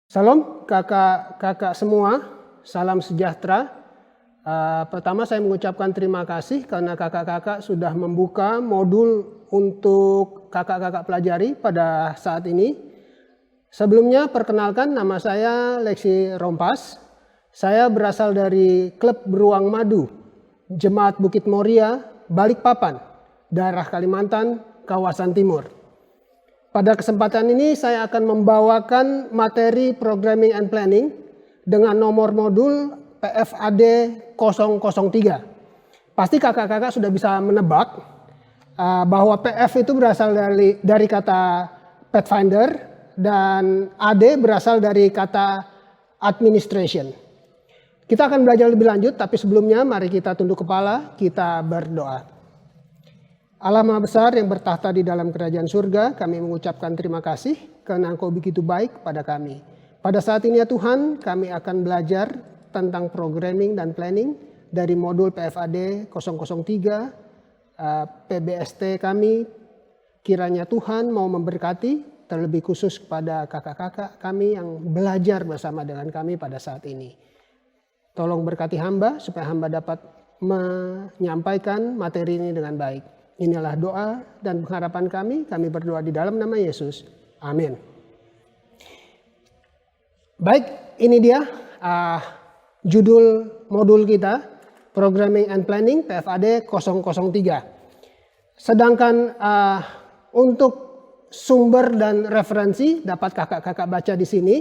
Salam kakak-kakak semua, salam sejahtera. Pertama saya mengucapkan terima kasih karena kakak-kakak sudah membuka modul untuk kakak-kakak pelajari pada saat ini. Sebelumnya perkenalkan, nama saya Lexi Rompas. Saya berasal dari Klub Beruang Madu, Jemaat Bukit Moria, Balikpapan, daerah Kalimantan, kawasan Timur. Pada kesempatan ini saya akan membawakan materi Programming and Planning dengan nomor modul PFAD 003. Pasti kakak-kakak sudah bisa menebak bahwa PF itu berasal dari kata Pathfinder dan AD berasal dari kata Administration. Kita akan belajar lebih lanjut, tapi sebelumnya mari kita tunduk kepala, kita berdoa. Allah Maha Besar yang bertahta di dalam kerajaan surga, kami mengucapkan terima kasih karena Engkau begitu baik pada kami. Pada saat ini ya Tuhan, kami akan belajar tentang programming dan planning dari modul PFAD 003, PBST kami. Kiranya Tuhan mau memberkati, terlebih khusus kepada kakak-kakak kami yang belajar bersama dengan kami pada saat ini. Tolong berkati hamba supaya hamba dapat menyampaikan materi ini dengan baik. Inilah doa dan pengharapan kami berdoa di dalam nama Yesus. Amin. Baik, ini dia judul modul kita, Programming and Planning PFAD 003. Sedangkan untuk sumber dan referensi dapat kakak-kakak baca di sini.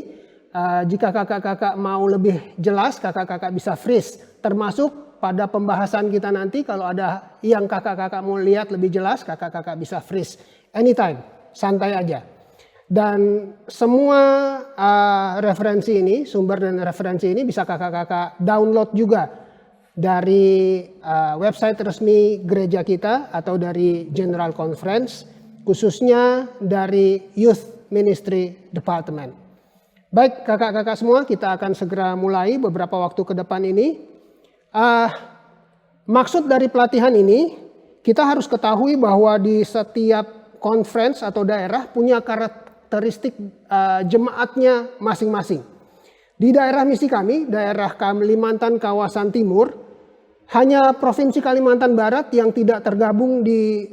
Jika kakak-kakak mau lebih jelas, kakak-kakak bisa freeze, termasuk pada pembahasan kita nanti kalau ada yang kakak-kakak mau lihat lebih jelas, kakak-kakak bisa freeze anytime, santai aja. Dan semua referensi ini, sumber dan referensi ini bisa kakak-kakak download juga dari website resmi gereja kita atau dari General Conference, khususnya dari Youth Ministry Department. Baik kakak-kakak semua, kita akan segera mulai beberapa waktu ke depan ini. Maksud dari pelatihan ini, kita harus ketahui bahwa di setiap conference atau daerah punya karakteristik jemaatnya masing-masing. Di daerah misi kami, daerah Kalimantan kawasan Timur, hanya Provinsi Kalimantan Barat yang tidak tergabung di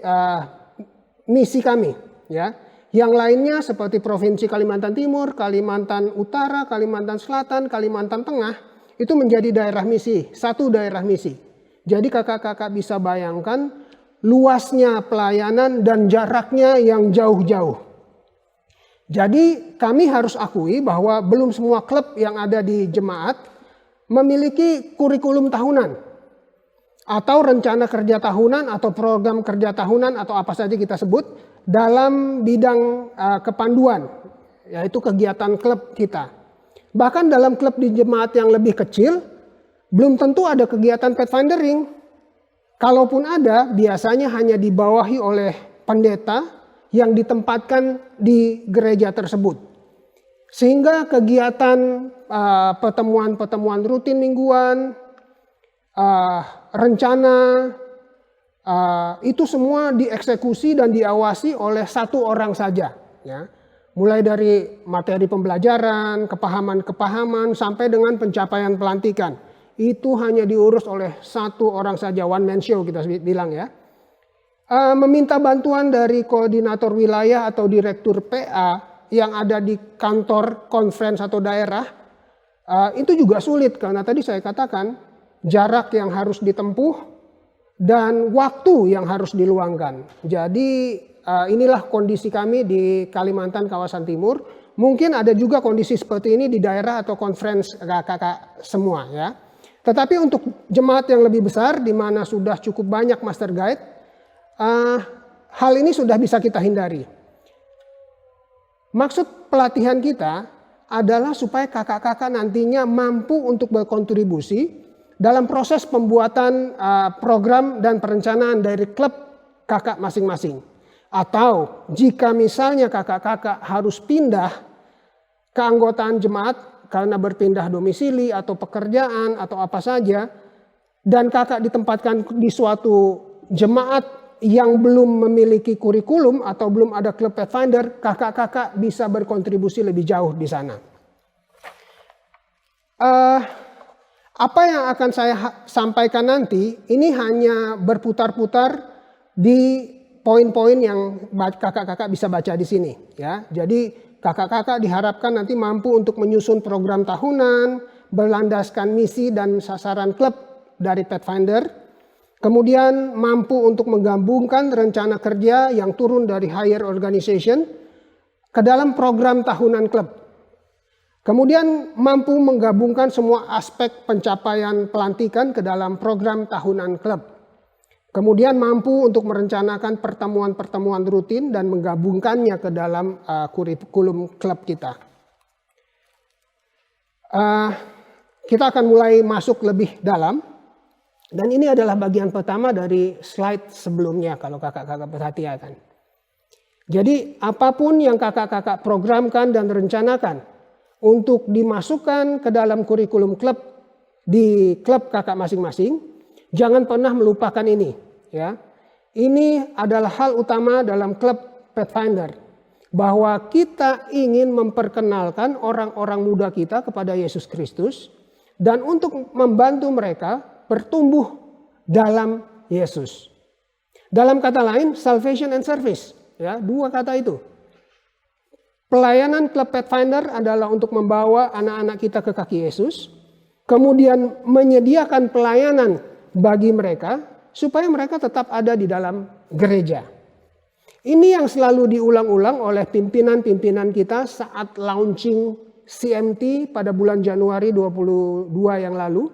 misi kami. Ya. Yang lainnya seperti Provinsi Kalimantan Timur, Kalimantan Utara, Kalimantan Selatan, Kalimantan Tengah, itu menjadi daerah misi, satu daerah misi. Jadi kakak-kakak bisa bayangkan luasnya pelayanan dan jaraknya yang jauh-jauh. Jadi kami harus akui bahwa belum semua klub yang ada di jemaat memiliki kurikulum tahunan. Atau rencana kerja tahunan atau program kerja tahunan atau apa saja kita sebut dalam bidang kepanduan, yaitu kegiatan klub kita. Bahkan dalam klub di jemaat yang lebih kecil, belum tentu ada kegiatan pathfindering. Kalaupun ada, biasanya hanya dibawahi oleh pendeta yang ditempatkan di gereja tersebut. Sehingga kegiatan pertemuan-pertemuan rutin mingguan, rencana, itu semua dieksekusi dan diawasi oleh satu orang saja. Ya. Mulai dari materi pembelajaran, kepahaman-kepahaman, sampai dengan pencapaian pelantikan. Itu hanya diurus oleh satu orang saja, one man show kita bilang ya. Meminta bantuan dari koordinator wilayah atau direktur PA yang ada di kantor conference atau daerah, itu juga sulit karena tadi saya katakan jarak yang harus ditempuh dan waktu yang harus diluangkan. Jadi inilah kondisi kami di Kalimantan kawasan Timur. Mungkin ada juga kondisi seperti ini di daerah atau conference kakak-kakak semua ya. Tetapi untuk jemaat yang lebih besar di mana sudah cukup banyak master guide, hal ini sudah bisa kita hindari. Maksud pelatihan kita adalah supaya kakak-kakak nantinya mampu untuk berkontribusi dalam proses pembuatan program dan perencanaan dari klub kakak masing-masing. Atau jika misalnya kakak-kakak harus pindah keanggotaan jemaat karena berpindah domisili atau pekerjaan atau apa saja, dan kakak ditempatkan di suatu jemaat yang belum memiliki kurikulum atau belum ada klub Pathfinder, kakak-kakak bisa berkontribusi lebih jauh di sana. Apa yang akan saya sampaikan nanti ini hanya berputar-putar di poin-poin yang kakak-kakak bisa baca di sini ya. Jadi kakak-kakak diharapkan nanti mampu untuk menyusun program tahunan berlandaskan misi dan sasaran klub dari Pathfinder. Kemudian mampu untuk menggabungkan rencana kerja yang turun dari higher organization ke dalam program tahunan klub. Kemudian mampu menggabungkan semua aspek pencapaian pelantikan ke dalam program tahunan klub. Kemudian mampu untuk merencanakan pertemuan-pertemuan rutin dan menggabungkannya ke dalam kurikulum klub kita. Kita akan mulai masuk lebih dalam. Dan ini adalah bagian pertama dari slide sebelumnya kalau kakak-kakak perhatikan. Jadi apapun yang kakak-kakak programkan dan rencanakan untuk dimasukkan ke dalam kurikulum klub di klub kakak masing-masing, jangan pernah melupakan ini. Ya, ini adalah hal utama dalam klub Pathfinder, bahwa kita ingin memperkenalkan orang-orang muda kita kepada Yesus Kristus dan untuk membantu mereka bertumbuh dalam Yesus. Dalam kata lain, salvation and service, ya, dua kata itu. Pelayanan klub Pathfinder adalah untuk membawa anak-anak kita ke kaki Yesus, kemudian menyediakan pelayanan bagi mereka supaya mereka tetap ada di dalam gereja. Ini yang selalu diulang-ulang oleh pimpinan-pimpinan kita saat launching CMT pada bulan Januari 22 yang lalu.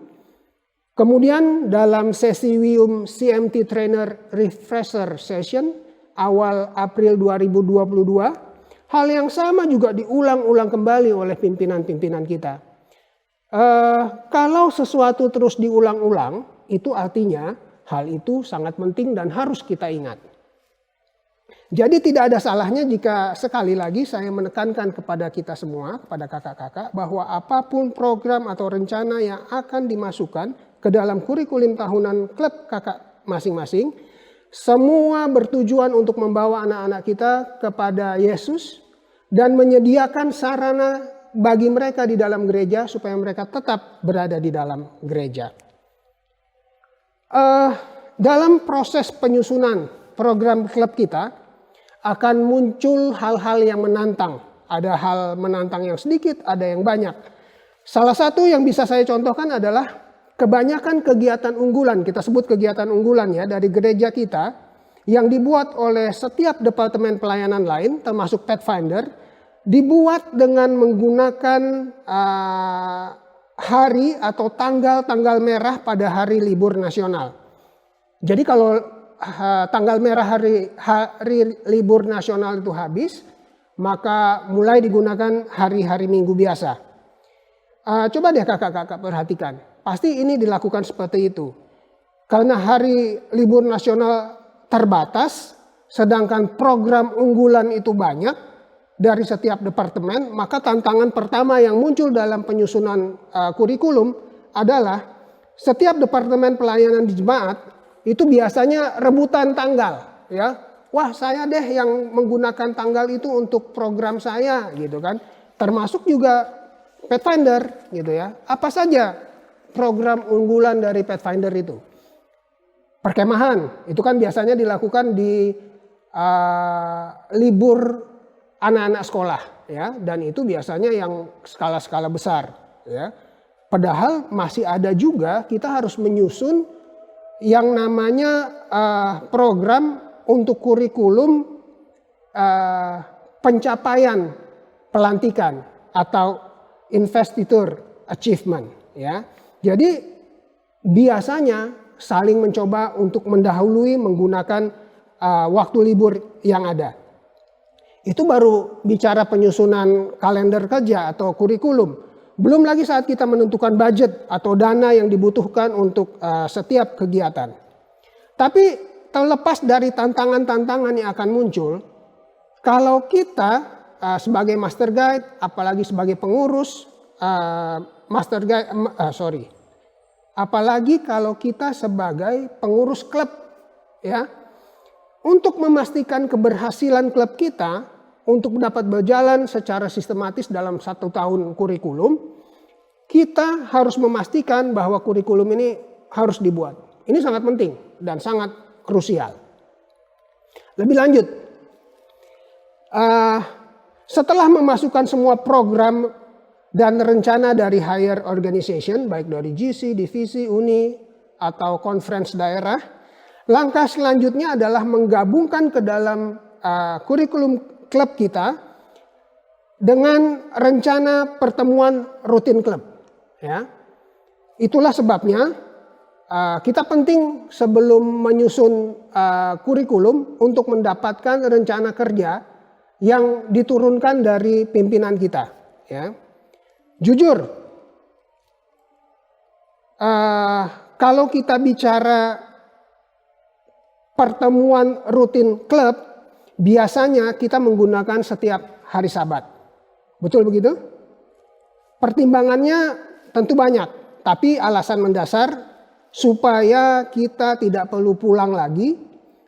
Kemudian dalam sesi WIUM CMT Trainer Refresher Session awal April 2022, hal yang sama juga diulang-ulang kembali oleh pimpinan-pimpinan kita. Kalau sesuatu terus diulang-ulang, itu artinya hal itu sangat penting dan harus kita ingat. Jadi tidak ada salahnya jika sekali lagi saya menekankan kepada kita semua, kepada kakak-kakak, bahwa apapun program atau rencana yang akan dimasukkan ke dalam kurikulum tahunan klub kakak masing-masing, semua bertujuan untuk membawa anak-anak kita kepada Yesus dan menyediakan sarana bagi mereka di dalam gereja supaya mereka tetap berada di dalam gereja. Dalam proses penyusunan program klub kita akan muncul hal-hal yang menantang. Ada hal menantang yang sedikit, ada yang banyak. Salah satu yang bisa saya contohkan adalah kebanyakan kegiatan unggulan, kita sebut kegiatan unggulan ya, dari gereja kita yang dibuat oleh setiap departemen pelayanan lain termasuk Pathfinder, dibuat dengan menggunakan hari atau tanggal-tanggal merah pada hari libur nasional. Jadi kalau tanggal merah hari libur nasional itu habis, maka mulai digunakan hari-hari minggu biasa. Coba deh kakak-kakak perhatikan. Pasti ini dilakukan seperti itu. Karena hari libur nasional terbatas, sedangkan program unggulan itu banyak dari setiap departemen, maka tantangan pertama yang muncul dalam penyusunan kurikulum adalah setiap departemen pelayanan di jemaat itu biasanya rebutan tanggal, ya. Wah, saya deh yang menggunakan tanggal itu untuk program saya, gitu kan. Termasuk juga Pathfinder, gitu ya. Apa saja program unggulan dari Pathfinder itu? Perkemahan, itu kan biasanya dilakukan di libur anak-anak sekolah, ya, dan itu biasanya yang skala-skala besar, ya. Padahal masih ada juga kita harus menyusun yang namanya program untuk kurikulum pencapaian pelantikan atau investiture achievement, ya. Jadi biasanya saling mencoba untuk mendahului menggunakan waktu libur yang ada. Itu baru bicara penyusunan kalender kerja atau kurikulum. Belum lagi saat kita menentukan budget atau dana yang dibutuhkan untuk setiap kegiatan. Tapi terlepas dari tantangan-tantangan yang akan muncul, kalau kita sebagai master guide, apalagi sebagai pengurus apalagi kalau kita sebagai pengurus klub, ya, untuk memastikan keberhasilan klub kita untuk dapat berjalan secara sistematis dalam 1 tahun kurikulum, kita harus memastikan bahwa kurikulum ini harus dibuat. Ini sangat penting dan sangat krusial. Lebih lanjut, setelah memasukkan semua program dan rencana dari higher organization, baik dari GC, divisi, uni, atau conference daerah, langkah selanjutnya adalah menggabungkan ke dalam kurikulum klub kita dengan rencana pertemuan rutin klub. Ya, itulah sebabnya kita penting sebelum menyusun kurikulum untuk mendapatkan rencana kerja yang diturunkan dari pimpinan kita. Ya, jujur, kalau kita bicara pertemuan rutin klub, biasanya kita menggunakan setiap hari Sabat. Betul begitu? Pertimbangannya tentu banyak, tapi alasan mendasar supaya kita tidak perlu pulang lagi,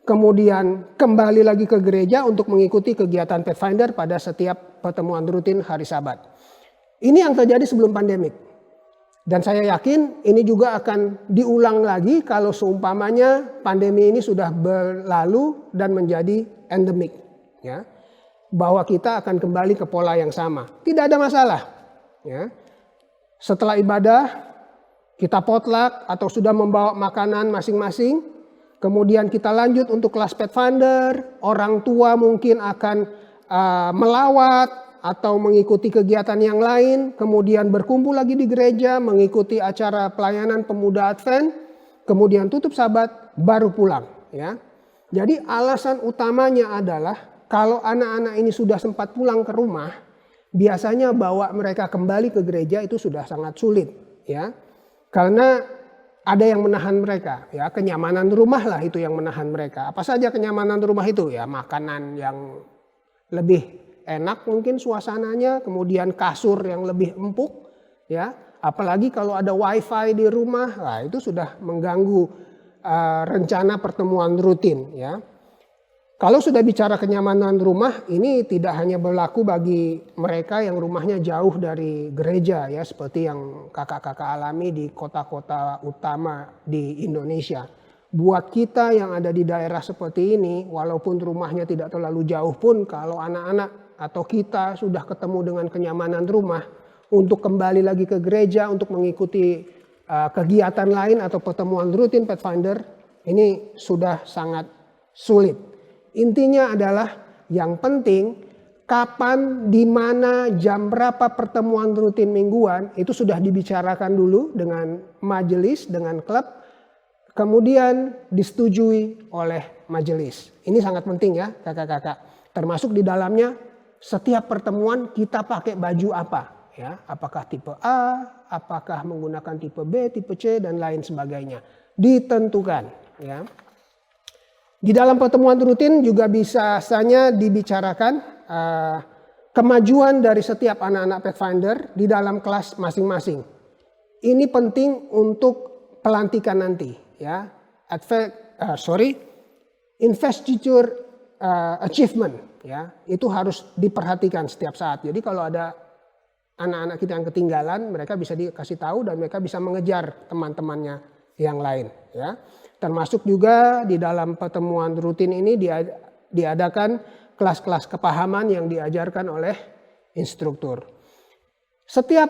kemudian kembali lagi ke gereja untuk mengikuti kegiatan Pathfinder pada setiap pertemuan rutin hari Sabat. Ini yang terjadi sebelum pandemik. Dan saya yakin ini juga akan diulang lagi kalau seumpamanya pandemi ini sudah berlalu dan menjadi endemik. Ya, bahwa kita akan kembali ke pola yang sama. Tidak ada masalah. Ya. Setelah ibadah, kita potluck atau sudah membawa makanan masing-masing. Kemudian kita lanjut untuk kelas Pathfinder. Orang tua mungkin akan melawat atau mengikuti kegiatan yang lain. Kemudian berkumpul lagi di gereja, mengikuti acara pelayanan pemuda Advent. Kemudian tutup Sabat, baru pulang. Ya. Jadi alasan utamanya adalah kalau anak-anak ini sudah sempat pulang ke rumah, biasanya bawa mereka kembali ke gereja itu sudah sangat sulit, ya, karena ada yang menahan mereka, ya, kenyamanan rumah lah itu yang menahan mereka. Apa saja kenyamanan rumah itu, ya, makanan yang lebih enak mungkin suasananya, kemudian kasur yang lebih empuk, ya, apalagi kalau ada wifi di rumah, nah itu sudah mengganggu rencana pertemuan rutin, ya. Kalau sudah bicara kenyamanan rumah, ini tidak hanya berlaku bagi mereka yang rumahnya jauh dari gereja, ya, seperti yang kakak-kakak alami di kota-kota utama di Indonesia. Buat kita yang ada di daerah seperti ini, walaupun rumahnya tidak terlalu jauh pun, kalau anak-anak atau kita sudah ketemu dengan kenyamanan rumah, untuk kembali lagi ke gereja, untuk mengikuti kegiatan lain atau pertemuan rutin Pathfinder, ini sudah sangat sulit. Intinya adalah yang penting kapan, di mana, jam berapa pertemuan rutin mingguan itu sudah dibicarakan dulu dengan majelis, dengan klub, kemudian disetujui oleh majelis. Ini sangat penting ya kakak-kakak. Termasuk di dalamnya setiap pertemuan kita pakai baju apa, ya? Apakah tipe A, apakah menggunakan tipe B, tipe C dan lain sebagainya. Ditentukan, ya. Di dalam pertemuan rutin juga biasanya dibicarakan kemajuan dari setiap anak-anak Pathfinder di dalam kelas masing-masing. Ini penting untuk pelantikan nanti, ya. Investiture achievement, ya. Itu harus diperhatikan setiap saat. Jadi kalau ada anak-anak kita yang ketinggalan, mereka bisa dikasih tahu dan mereka bisa mengejar teman-temannya yang lain, ya. Termasuk juga di dalam pertemuan rutin ini diadakan kelas-kelas kepahaman yang diajarkan oleh instruktur. Setiap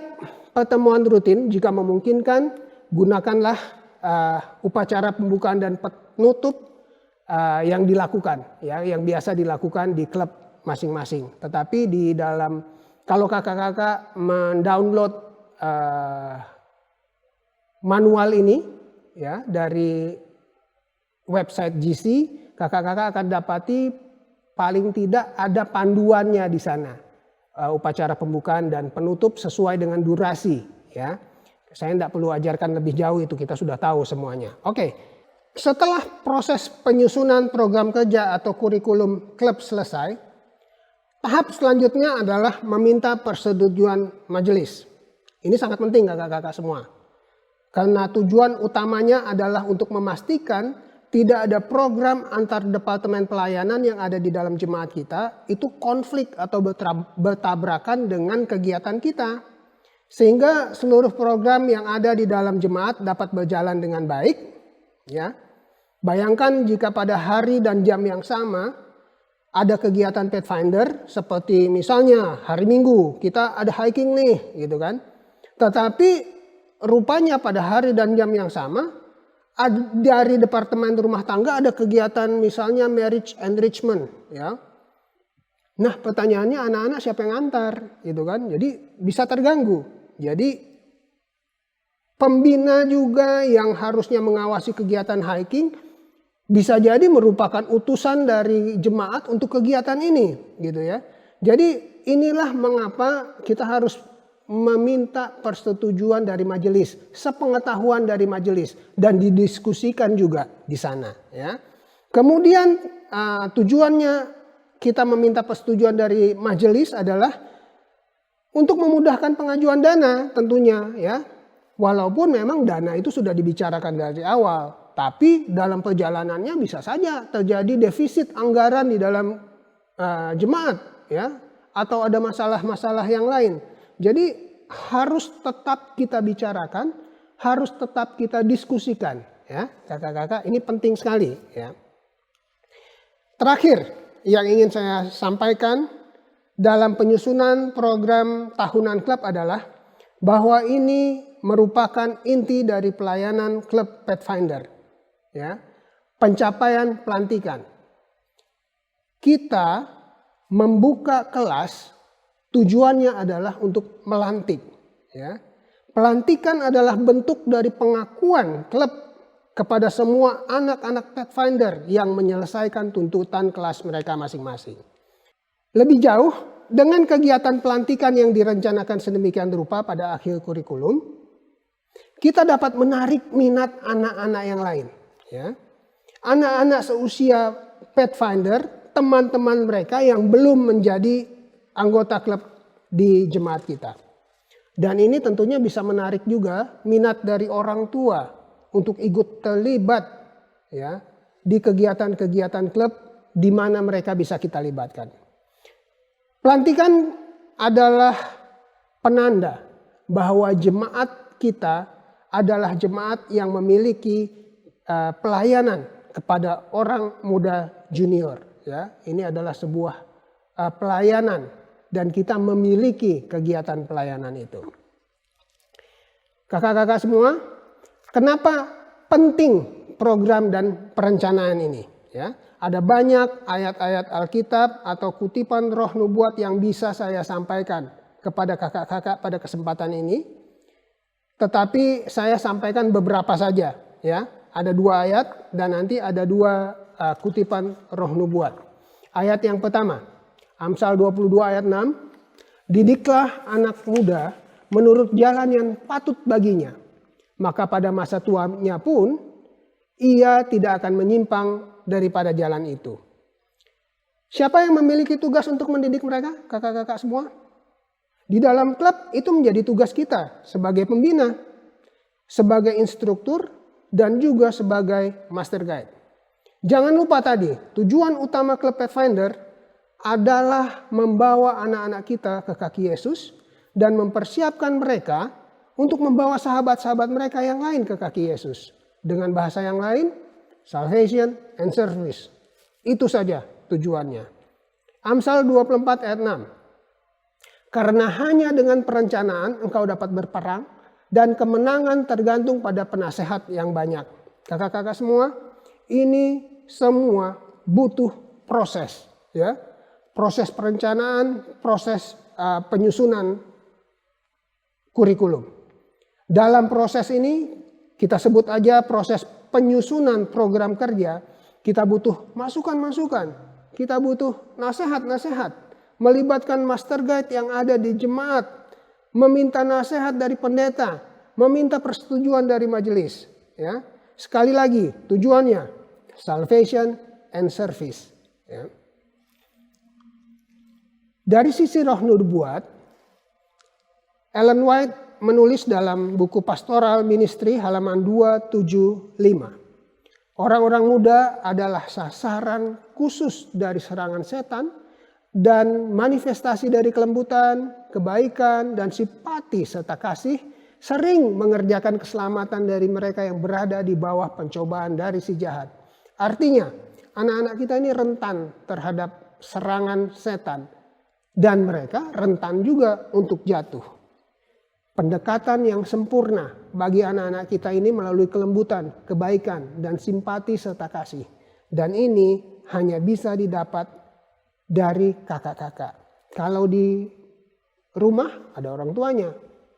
pertemuan rutin jika memungkinkan gunakanlah upacara pembukaan dan penutup yang dilakukan, ya, yang biasa dilakukan di klub masing-masing. Tetapi di dalam, kalau kakak-kakak mendownload manual ini, ya, dari website GC, kakak-kakak akan dapati paling tidak ada panduannya di sana, upacara pembukaan dan penutup sesuai dengan durasi, ya. Saya tidak perlu ajarkan lebih jauh, itu kita sudah tahu semuanya. Oke, setelah proses penyusunan program kerja atau kurikulum klub selesai, tahap selanjutnya adalah meminta persetujuan majelis. Ini sangat penting kakak-kakak semua, karena tujuan utamanya adalah untuk memastikan tidak ada program antar departemen pelayanan yang ada di dalam jemaat kita itu konflik atau bertabrakan dengan kegiatan kita. Sehingga seluruh program yang ada di dalam jemaat dapat berjalan dengan baik. Ya. Bayangkan jika pada hari dan jam yang sama ada kegiatan Pathfinder seperti misalnya hari Minggu kita ada hiking nih gitu kan. Tetapi rupanya pada hari dan jam yang sama dari departemen rumah tangga ada kegiatan misalnya marriage enrichment ya. Nah pertanyaannya anak-anak siapa yang antar gitu kan. Jadi bisa terganggu. Jadi pembina juga yang harusnya mengawasi kegiatan hiking bisa jadi merupakan utusan dari jemaat untuk kegiatan ini gitu ya. Jadi inilah mengapa kita harus meminta persetujuan dari majelis, sepengetahuan dari majelis dan didiskusikan juga di sana ya. Kemudian tujuannya kita meminta persetujuan dari majelis adalah untuk memudahkan pengajuan dana tentunya ya. Walaupun memang dana itu sudah dibicarakan dari awal, tapi dalam perjalanannya bisa saja terjadi defisit anggaran di dalam jemaat ya, atau ada masalah-masalah yang lain. Jadi harus tetap kita bicarakan, harus tetap kita diskusikan ya, kakak-kakak, ini penting sekali ya. Terakhir yang ingin saya sampaikan dalam penyusunan program tahunan klub adalah bahwa ini merupakan inti dari pelayanan klub Pathfinder ya, pencapaian pelantikan. Kita membuka kelas tujuannya adalah untuk melantik ya. Pelantikan adalah bentuk dari pengakuan klub kepada semua anak-anak Pathfinder yang menyelesaikan tuntutan kelas mereka masing-masing. Lebih jauh, dengan kegiatan pelantikan yang direncanakan sedemikian rupa pada akhir kurikulum, kita dapat menarik minat anak-anak yang lain ya. Anak-anak seusia Pathfinder, teman-teman mereka yang belum menjadi anggota klub di jemaat kita. Dan ini tentunya bisa menarik juga minat dari orang tua untuk ikut terlibat ya di kegiatan-kegiatan klub di mana mereka bisa kita libatkan. Pelantikan adalah penanda bahwa jemaat kita adalah jemaat yang memiliki pelayanan kepada orang muda junior ya. Ini adalah sebuah pelayanan dan kita memiliki kegiatan pelayanan itu. Kakak-kakak semua, kenapa penting program dan perencanaan ini ya? Ada banyak ayat-ayat Alkitab atau kutipan roh nubuat yang bisa saya sampaikan kepada kakak-kakak pada kesempatan ini. Tetapi saya sampaikan beberapa saja ya. Ada 2 ayat dan nanti ada 2 kutipan roh nubuat. Ayat yang pertama, Amsal 22 ayat 6. Didiklah anak muda menurut jalan yang patut baginya. Maka pada masa tuanya pun ia tidak akan menyimpang daripada jalan itu. Siapa yang memiliki tugas untuk mendidik mereka? Kakak-kakak semua. Di dalam klub itu menjadi tugas kita sebagai pembina, sebagai instruktur, dan juga sebagai master guide. Jangan lupa tadi, tujuan utama klub Pathfinder adalah membawa anak-anak kita ke kaki Yesus dan mempersiapkan mereka untuk membawa sahabat-sahabat mereka yang lain ke kaki Yesus. Dengan bahasa yang lain, salvation and service. Itu saja tujuannya. Amsal 24 ayat 6. Karena hanya dengan perencanaan engkau dapat berperang dan kemenangan tergantung pada penasehat yang banyak. Kakak-kakak semua, ini semua butuh proses ya. Proses perencanaan, proses penyusunan kurikulum. Dalam proses ini kita sebut aja proses penyusunan program kerja, kita butuh masukan-masukan, kita butuh nasihat-nasihat, melibatkan master guide yang ada di jemaat, meminta nasihat dari pendeta, meminta persetujuan dari majelis. Ya. Sekali lagi tujuannya salvation and service. Ya. Dari sisi roh nubuat, Ellen White menulis dalam buku Pastoral Ministry halaman 275. Orang-orang muda adalah sasaran khusus dari serangan setan dan manifestasi dari kelembutan, kebaikan, dan simpati serta kasih sering mengerjakan keselamatan dari mereka yang berada di bawah pencobaan dari si jahat. Artinya, anak-anak kita ini rentan terhadap serangan setan dan mereka rentan juga untuk jatuh. Pendekatan yang sempurna bagi anak-anak kita ini melalui kelembutan, kebaikan, dan simpati serta kasih. Dan ini hanya bisa didapat dari kakak-kakak. Kalau di rumah ada orang tuanya,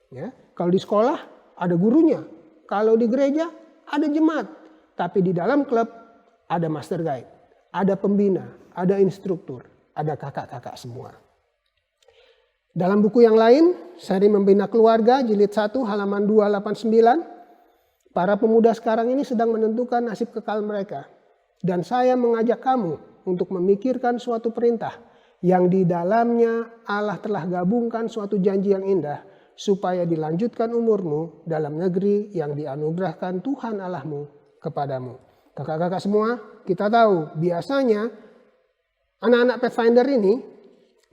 ya. Kalau di sekolah ada gurunya. Kalau di gereja ada jemaat. Tapi di dalam klub ada master guide, ada pembina, ada instruktur, ada kakak-kakak semua. Dalam buku yang lain, seri Membina Keluarga, jilid 1 halaman 289, para pemuda sekarang ini sedang menentukan nasib kekal mereka. Dan saya mengajak kamu untuk memikirkan suatu perintah yang di dalamnya Allah telah gabungkan suatu janji yang indah supaya dilanjutkan umurmu dalam negeri yang dianugerahkan Tuhan Allahmu kepadamu. Kakak-kakak semua, kita tahu biasanya anak-anak Pathfinder ini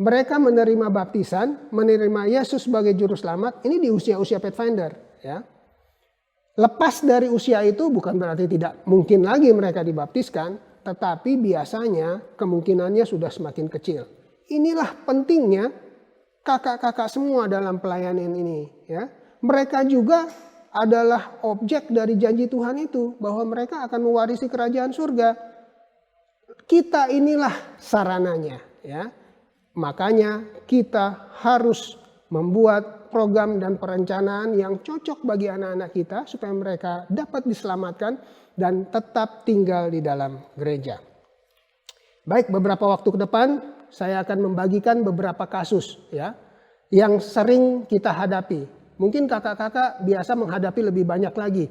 mereka menerima baptisan, menerima Yesus sebagai juru selamat, ini di usia-usia Pathfinder. Ya. Lepas dari usia itu bukan berarti tidak mungkin lagi mereka dibaptiskan, tetapi biasanya kemungkinannya sudah semakin kecil. Inilah pentingnya kakak-kakak semua dalam pelayanan ini. Ya. Mereka juga adalah objek dari janji Tuhan itu, bahwa mereka akan mewarisi kerajaan surga. Kita inilah sarananya. Ya. Makanya kita harus membuat program dan perencanaan yang cocok bagi anak-anak kita supaya mereka dapat diselamatkan dan tetap tinggal di dalam gereja. Baik, beberapa waktu ke depan saya akan membagikan beberapa kasus ya yang sering kita hadapi. Mungkin kakak-kakak biasa menghadapi lebih banyak lagi.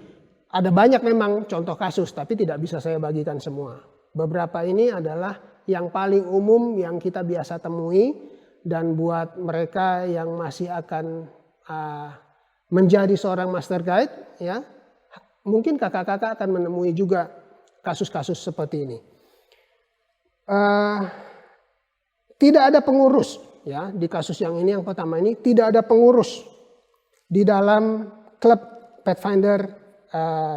Ada banyak memang contoh kasus tapi tidak bisa saya bagikan semua. Beberapa ini adalah yang paling umum yang kita biasa temui, dan buat mereka yang masih akan menjadi seorang master guide, ya mungkin kakak-kakak akan menemui juga kasus-kasus seperti ini. Tidak ada pengurus, ya di kasus yang ini, yang pertama ini tidak ada pengurus di dalam klub Pathfinder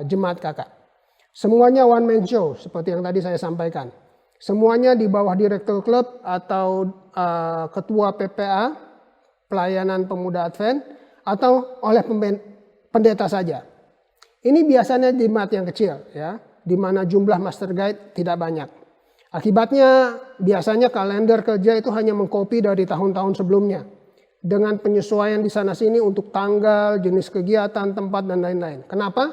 jemaat kakak. Semuanya one man show seperti yang tadi saya sampaikan. Semuanya di bawah direktur klub atau ketua PPA, pelayanan pemuda Advent, atau oleh pendeta saja. Ini biasanya jemaat yang kecil, ya, di mana jumlah master guide tidak banyak. Akibatnya biasanya kalender kerja itu hanya mengkopi dari tahun-tahun sebelumnya, dengan penyesuaian di sana sini untuk tanggal, jenis kegiatan, tempat, dan lain-lain. Kenapa?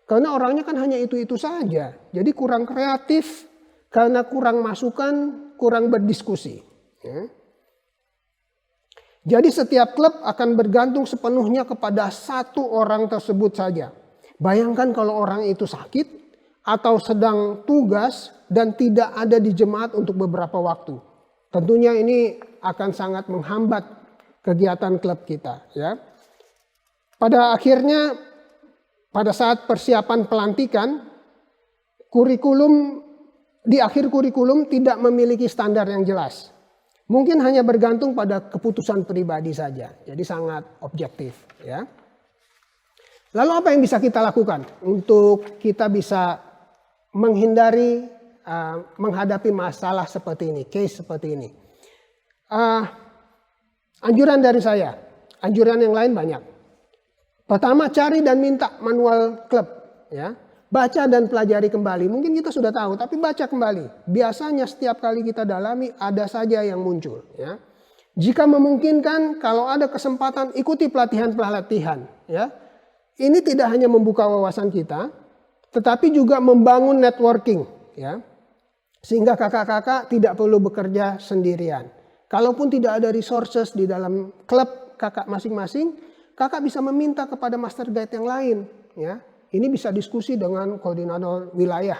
Karena orangnya kan hanya itu-itu saja, jadi kurang kreatif. Karena kurang masukan, kurang berdiskusi. Ya. Jadi setiap klub akan bergantung sepenuhnya kepada satu orang tersebut saja. Bayangkan kalau orang itu sakit atau sedang tugas dan tidak ada di jemaat untuk beberapa waktu. Tentunya ini akan sangat menghambat kegiatan klub kita. Ya. Pada akhirnya, pada saat persiapan pelantikan, di akhir kurikulum tidak memiliki standar yang jelas. Mungkin hanya bergantung pada keputusan pribadi saja. Jadi sangat objektif. Ya. Lalu apa yang bisa kita lakukan untuk kita bisa menghindari menghadapi masalah seperti ini, case seperti ini? Anjuran dari saya, anjuran yang lain banyak. Pertama, cari dan minta manual klub. Ya. Baca dan pelajari kembali. Mungkin kita sudah tahu, tapi baca kembali. Biasanya setiap kali kita dalami ada saja yang muncul. Ya. Jika memungkinkan, kalau ada kesempatan ikuti pelatihan-pelatihan. Ya. Ini tidak hanya membuka wawasan kita, tetapi juga membangun networking. Ya. Sehingga kakak-kakak tidak perlu bekerja sendirian. Kalaupun tidak ada resources di dalam klub kakak masing-masing, kakak bisa meminta kepada master guide yang lain. Ya. Ini bisa diskusi dengan koordinator wilayah.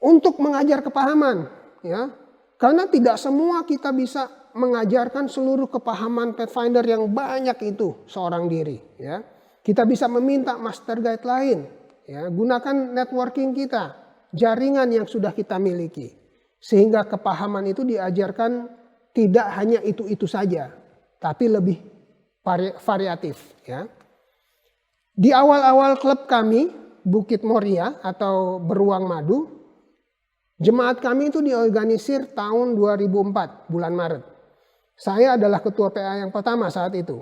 Untuk mengajar kepahaman, ya, karena tidak semua kita bisa mengajarkan seluruh kepahaman Pathfinder yang banyak itu seorang diri. Ya. Kita bisa meminta master guide lain. Ya. Gunakan networking kita, jaringan yang sudah kita miliki. Sehingga kepahaman itu diajarkan tidak hanya itu-itu saja, tapi lebih variatif. Ya. Di awal-awal klub kami, Bukit Moria atau Beruang Madu, jemaat kami itu diorganisir tahun 2004, bulan Maret. Saya adalah ketua PA yang pertama saat itu.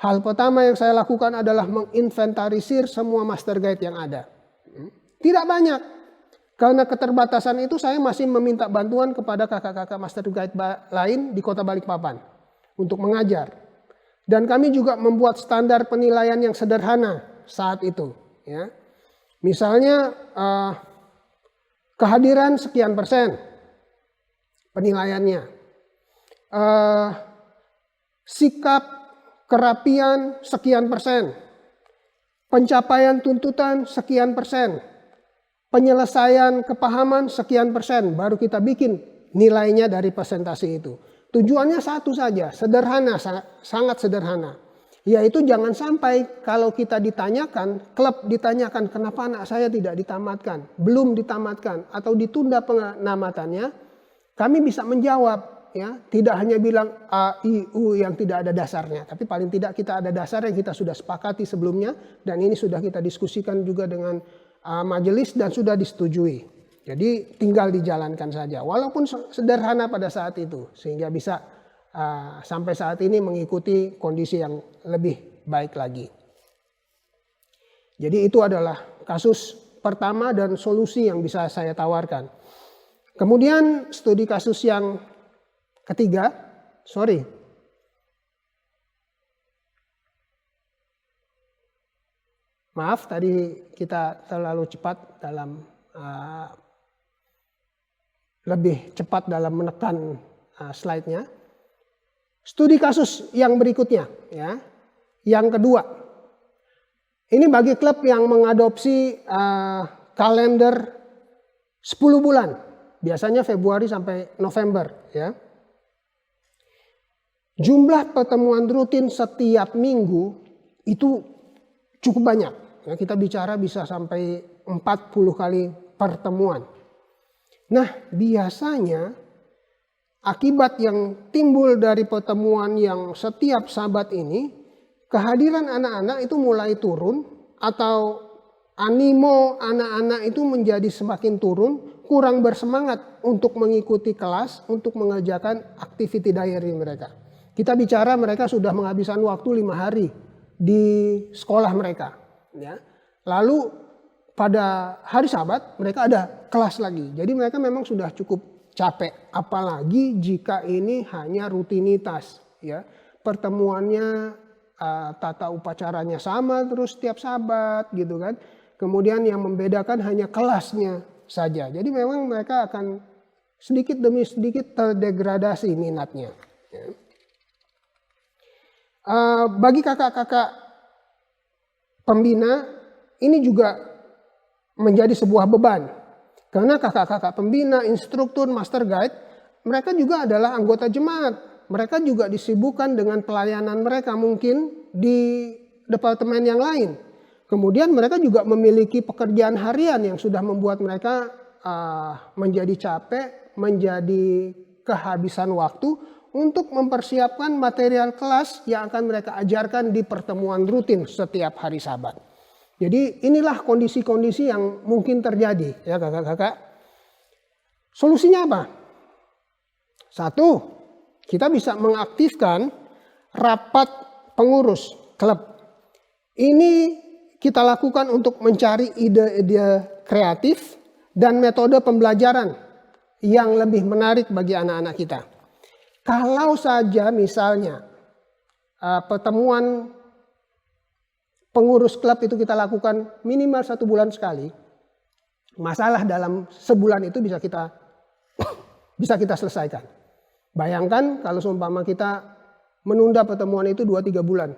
Hal pertama yang saya lakukan adalah menginventarisir semua master guide yang ada. Tidak banyak. Karena keterbatasan itu saya masih meminta bantuan kepada kakak-kakak master guide lain di Kota Balikpapan untuk mengajar. Dan kami juga membuat standar penilaian yang sederhana saat itu. Ya. Misalnya kehadiran sekian persen penilaiannya. Sikap kerapian sekian persen. Pencapaian tuntutan sekian persen. Penyelesaian kepahaman sekian persen, baru kita bikin nilainya dari presentasi itu. Tujuannya satu saja, sederhana, sangat sederhana. Yaitu jangan sampai kalau kita ditanyakan, klub ditanyakan kenapa anak saya tidak ditamatkan, belum ditamatkan, atau ditunda penamatannya, kami bisa menjawab. Ya, tidak hanya bilang A, I, U yang tidak ada dasarnya, tapi paling tidak kita ada dasar yang kita sudah sepakati sebelumnya, dan ini sudah kita diskusikan juga dengan majelis dan sudah disetujui. Jadi tinggal dijalankan saja walaupun sederhana pada saat itu sehingga bisa sampai saat ini mengikuti kondisi yang lebih baik lagi. Jadi itu adalah kasus pertama dan solusi yang bisa saya tawarkan. Kemudian studi kasus yang ketiga, maaf tadi kita terlalu cepat dalam lebih cepat dalam menekan slide-nya. Studi kasus yang berikutnya, ya, yang kedua. Ini bagi klub yang mengadopsi kalender 10 bulan, biasanya Februari sampai November, ya. Jumlah pertemuan rutin setiap minggu itu cukup banyak. Ya, kita bicara bisa sampai 40 kali pertemuan. Nah, biasanya akibat yang timbul dari pertemuan yang setiap sabat ini, kehadiran anak-anak itu mulai turun atau animo anak-anak itu menjadi semakin turun, kurang bersemangat untuk mengikuti kelas, untuk mengerjakan activity diary mereka. Kita bicara mereka sudah menghabiskan waktu 5 hari di sekolah mereka. Ya. Lalu pada hari Sabat mereka ada kelas lagi. Jadi mereka memang sudah cukup capek. Apalagi jika ini hanya rutinitas. Ya. Pertemuannya tata upacaranya sama terus setiap Sabat gitu kan. Kemudian yang membedakan hanya kelasnya saja. Jadi memang mereka akan sedikit demi sedikit terdegradasi minatnya. Ya. Bagi kakak-kakak pembina ini juga menjadi sebuah beban. Karena kakak-kakak pembina, instruktur, master guide, mereka juga adalah anggota jemaat. Mereka juga disibukkan dengan pelayanan mereka mungkin di departemen yang lain. Kemudian mereka juga memiliki pekerjaan harian yang sudah membuat mereka menjadi capek, menjadi kehabisan waktu untuk mempersiapkan material kelas yang akan mereka ajarkan di pertemuan rutin setiap hari Sabat. Jadi inilah kondisi-kondisi yang mungkin terjadi ya kakak-kakak. Solusinya apa? Satu, kita bisa mengaktifkan rapat pengurus klub. Ini kita lakukan untuk mencari ide-ide kreatif dan metode pembelajaran yang lebih menarik bagi anak-anak kita. Kalau saja misalnya pertemuan pengurus klub itu kita lakukan minimal 1 bulan sekali, masalah dalam sebulan itu bisa kita selesaikan. Bayangkan kalau seumpama kita menunda pertemuan itu 2-3 bulan,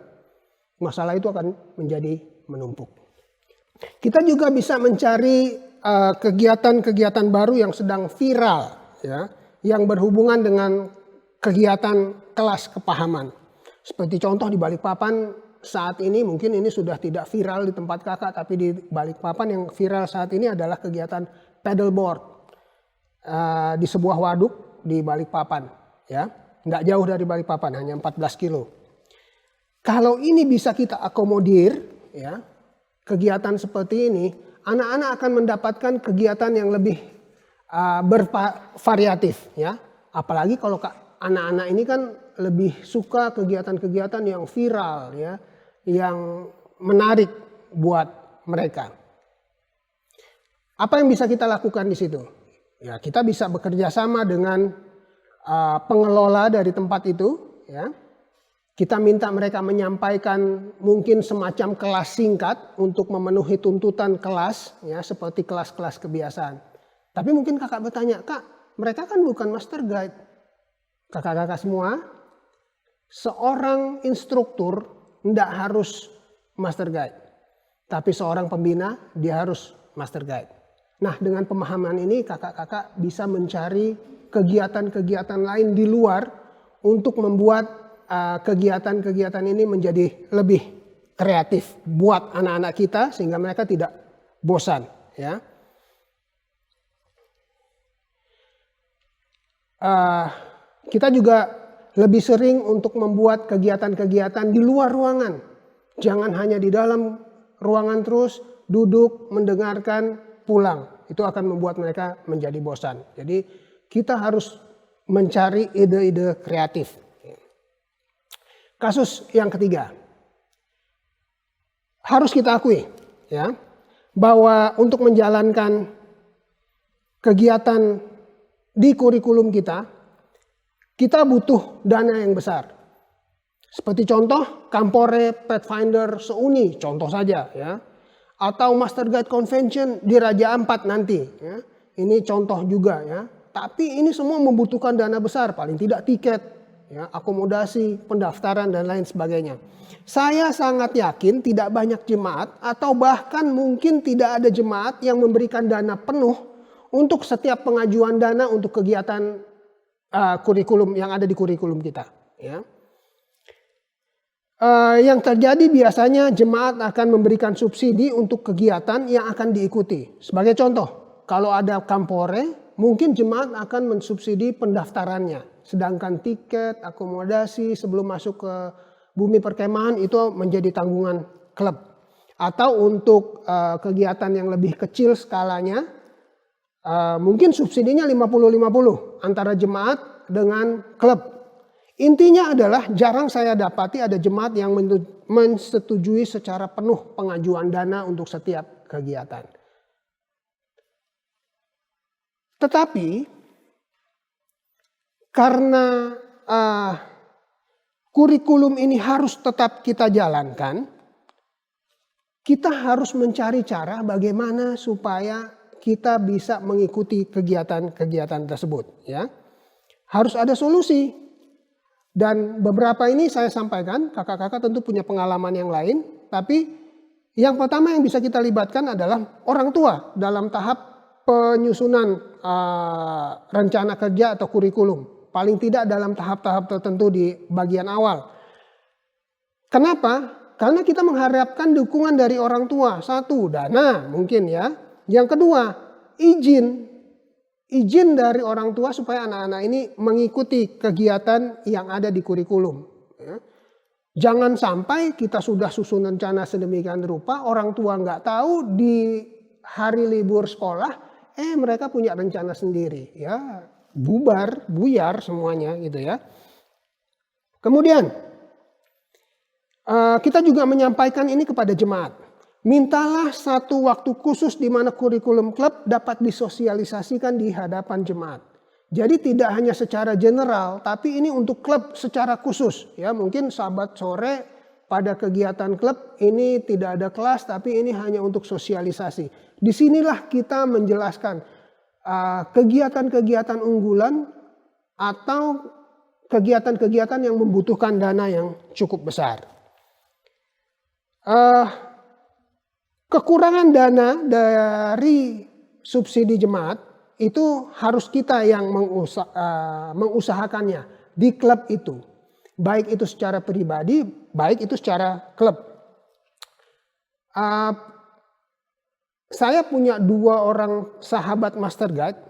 masalah itu akan menjadi menumpuk. Kita juga bisa mencari kegiatan-kegiatan baru yang sedang viral, ya, yang berhubungan dengan kegiatan kelas kepahaman. Seperti contoh di Balikpapan saat ini, mungkin ini sudah tidak viral di tempat kakak, tapi di Balikpapan yang viral saat ini adalah kegiatan paddleboard. di sebuah waduk di Balikpapan, ya, nggak jauh dari Balikpapan, hanya 14 kilo. Kalau ini bisa kita akomodir, ya, kegiatan seperti ini, anak-anak akan mendapatkan kegiatan yang lebih bervariatif, ya. Apalagi kalau anak-anak ini kan lebih suka kegiatan-kegiatan yang viral, ya, yang menarik buat mereka. Apa yang bisa kita lakukan di situ? Ya, kita bisa bekerja sama dengan pengelola dari tempat itu, ya. Kita minta mereka menyampaikan mungkin semacam kelas singkat untuk memenuhi tuntutan kelas, ya, seperti kelas-kelas kebiasaan. Tapi mungkin kakak bertanya, Kak, mereka kan bukan master guide. Kakak-kakak semua, seorang instruktur tidak harus master guide. Tapi seorang pembina, dia harus master guide. Nah, dengan pemahaman ini kakak-kakak bisa mencari kegiatan-kegiatan lain di luar untuk membuat kegiatan-kegiatan ini menjadi lebih kreatif buat anak-anak kita sehingga mereka tidak bosan, ya. Kita juga lebih sering untuk membuat kegiatan-kegiatan di luar ruangan. Jangan hanya di dalam ruangan terus duduk mendengarkan pulang. Itu akan membuat mereka menjadi bosan. Jadi kita harus mencari ide-ide kreatif. Kasus yang ketiga, harus kita akui, ya, bahwa untuk menjalankan kegiatan di kurikulum kita butuh dana yang besar. Seperti contoh Kampore Pathfinder Seuni, contoh saja, ya, atau Master Guide Convention di Raja Ampat nanti, ya. Ini contoh juga, ya. Tapi ini semua membutuhkan dana besar, paling tidak tiket, ya, akomodasi, pendaftaran dan lain sebagainya. Saya sangat yakin tidak banyak jemaat atau bahkan mungkin tidak ada jemaat yang memberikan dana penuh untuk setiap pengajuan dana untuk kegiatan kurikulum yang ada di kurikulum kita, ya. Yang terjadi biasanya jemaat akan memberikan subsidi untuk kegiatan yang akan diikuti. Sebagai contoh, kalau ada Kampore, mungkin jemaat akan mensubsidi pendaftarannya. Sedangkan tiket, akomodasi sebelum masuk ke bumi perkemahan itu menjadi tanggungan klub. Atau untuk kegiatan yang lebih kecil skalanya, mungkin subsidinya 50-50 antara jemaat dengan klub. Intinya adalah jarang saya dapati ada jemaat yang mensetujui secara penuh pengajuan dana untuk setiap kegiatan. Tetapi karena kurikulum ini harus tetap kita jalankan, kita harus mencari cara bagaimana supaya kita bisa mengikuti kegiatan-kegiatan tersebut, ya. Harus ada solusi. Dan beberapa ini saya sampaikan, kakak-kakak tentu punya pengalaman yang lain, tapi yang pertama yang bisa kita libatkan adalah orang tua dalam tahap penyusunan rencana kerja atau kurikulum. Paling tidak dalam tahap-tahap tertentu di bagian awal. Kenapa? Karena kita mengharapkan dukungan dari orang tua. Satu, dana mungkin, ya. Yang kedua, izin dari orang tua supaya anak-anak ini mengikuti kegiatan yang ada di kurikulum. Ya. Jangan sampai kita sudah susun rencana sedemikian rupa, orang tua nggak tahu di hari libur sekolah, mereka punya rencana sendiri, ya. Buyar semuanya gitu, ya. Kemudian kita juga menyampaikan ini kepada jemaat. Mintalah satu waktu khusus di mana kurikulum klub dapat disosialisasikan di hadapan jemaat. Jadi tidak hanya secara general, tapi ini untuk klub secara khusus, ya. Mungkin Sabat sore pada kegiatan klub ini tidak ada kelas, tapi ini hanya untuk sosialisasi. Disinilah kita menjelaskan kegiatan-kegiatan unggulan atau kegiatan-kegiatan yang membutuhkan dana yang cukup besar. Kekurangan dana dari subsidi jemaat itu harus kita yang mengusahakannya di klub itu. Baik itu secara pribadi, baik itu secara klub. Saya punya 2 orang sahabat master guide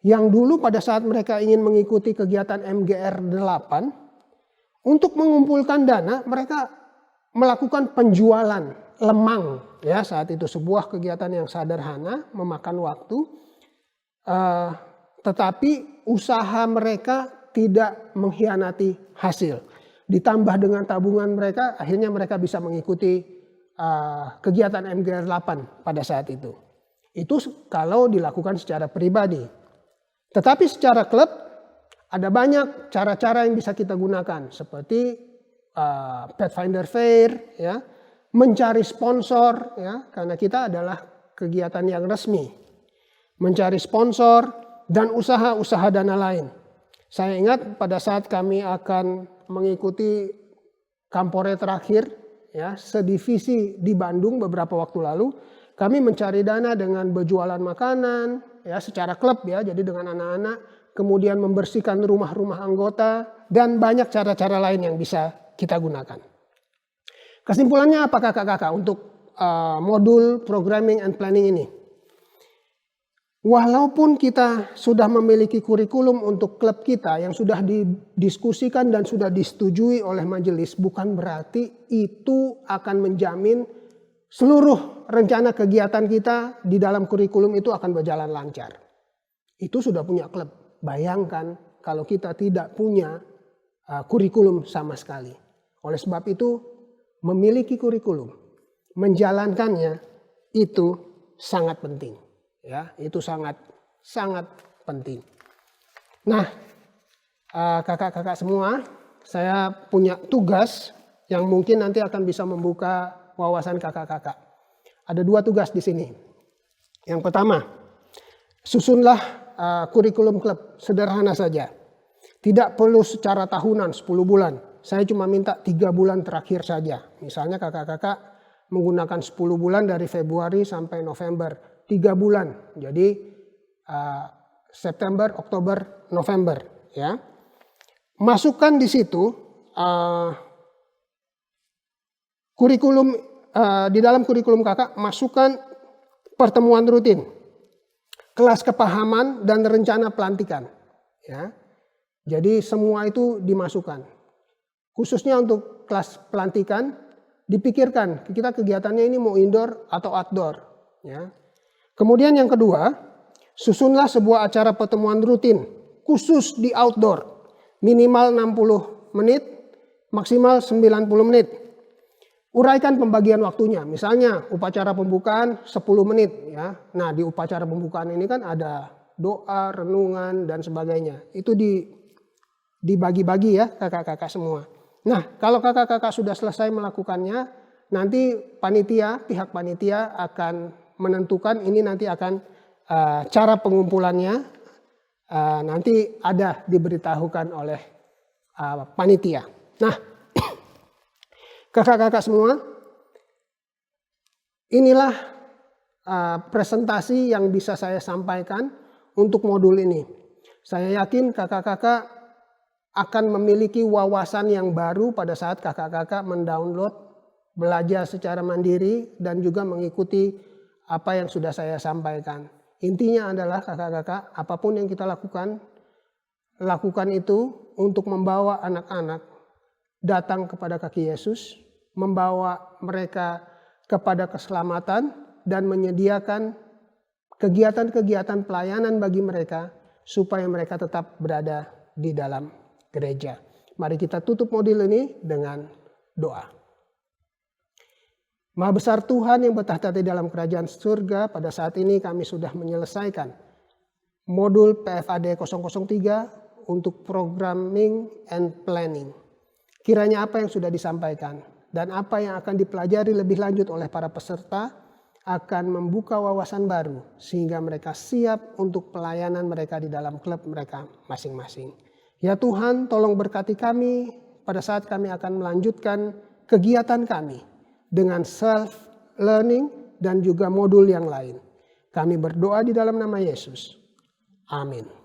yang dulu pada saat mereka ingin mengikuti kegiatan MGR 8, untuk mengumpulkan dana mereka melakukan penjualan lemang. Ya, saat itu sebuah kegiatan yang sederhana, memakan waktu. Tetapi usaha mereka tidak mengkhianati hasil. Ditambah dengan tabungan mereka, akhirnya mereka bisa mengikuti kegiatan MGR 8 pada saat itu. Itu kalau dilakukan secara pribadi. Tetapi secara klub ada banyak cara-cara yang bisa kita gunakan, seperti Pathfinder Fair, ya, mencari sponsor, ya, karena kita adalah kegiatan yang resmi, mencari sponsor dan usaha-usaha dana lain. Saya ingat pada saat kami akan mengikuti Kampore terakhir, ya, sedivisi di Bandung beberapa waktu lalu, kami mencari dana dengan berjualan makanan, ya, secara klub, ya, jadi dengan anak-anak, kemudian membersihkan rumah-rumah anggota, dan banyak cara-cara lain yang bisa kita gunakan. Kesimpulannya apa kakak-kakak untuk modul programming and planning ini? Walaupun kita sudah memiliki kurikulum untuk klub kita yang sudah didiskusikan dan sudah disetujui oleh majelis, bukan berarti itu akan menjamin seluruh rencana kegiatan kita di dalam kurikulum itu akan berjalan lancar. Itu sudah punya klub. Bayangkan kalau kita tidak punya kurikulum sama sekali. Oleh sebab itu, memiliki kurikulum, menjalankannya itu sangat penting. Ya, itu sangat penting. Nah, kakak-kakak semua, saya punya tugas yang mungkin nanti akan bisa membuka wawasan kakak-kakak. Ada 2 tugas di sini. Yang pertama, susunlah kurikulum klub, sederhana saja. Tidak perlu secara tahunan 10 bulan. Saya cuma minta 3 bulan terakhir saja. Misalnya kakak-kakak menggunakan 10 bulan dari Februari sampai November. 3 bulan, jadi September, Oktober, November, ya. Masukkan di situ kurikulum, di dalam kurikulum kakak masukkan pertemuan rutin, kelas kepahaman dan rencana pelantikan, ya. Jadi semua itu dimasukkan. Khususnya untuk kelas pelantikan dipikirkan kita kegiatannya ini mau indoor atau outdoor, ya. Kemudian yang kedua, susunlah sebuah acara pertemuan rutin khusus di outdoor. Minimal 60 menit, maksimal 90 menit. Uraikan pembagian waktunya. Misalnya upacara pembukaan 10 menit. Ya. Nah, di upacara pembukaan ini kan ada doa, renungan, dan sebagainya. Itu dibagi-bagi ya kakak-kakak semua. Nah, kalau kakak-kakak sudah selesai melakukannya, nanti pihak panitia akan menentukan ini nanti akan cara pengumpulannya nanti ada diberitahukan oleh panitia. Nah, kakak-kakak semua, inilah presentasi yang bisa saya sampaikan untuk modul ini. Saya yakin kakak-kakak akan memiliki wawasan yang baru pada saat kakak-kakak mendownload, belajar secara mandiri, dan juga mengikuti apa yang sudah saya sampaikan. Intinya adalah kakak-kakak, apapun yang kita lakukan itu untuk membawa anak-anak datang kepada kaki Yesus, membawa mereka kepada keselamatan, dan menyediakan kegiatan-kegiatan pelayanan bagi mereka supaya mereka tetap berada di dalam gereja. Mari kita tutup modul ini dengan doa. Maha besar Tuhan yang bertahta di dalam kerajaan surga, pada saat ini kami sudah menyelesaikan modul PFAD 003 untuk programming and planning. Kiranya apa yang sudah disampaikan dan apa yang akan dipelajari lebih lanjut oleh para peserta akan membuka wawasan baru sehingga mereka siap untuk pelayanan mereka di dalam klub mereka masing-masing. Ya Tuhan, tolong berkati kami pada saat kami akan melanjutkan kegiatan kami dengan self-learning dan juga modul yang lain. Kami berdoa di dalam nama Yesus. Amin.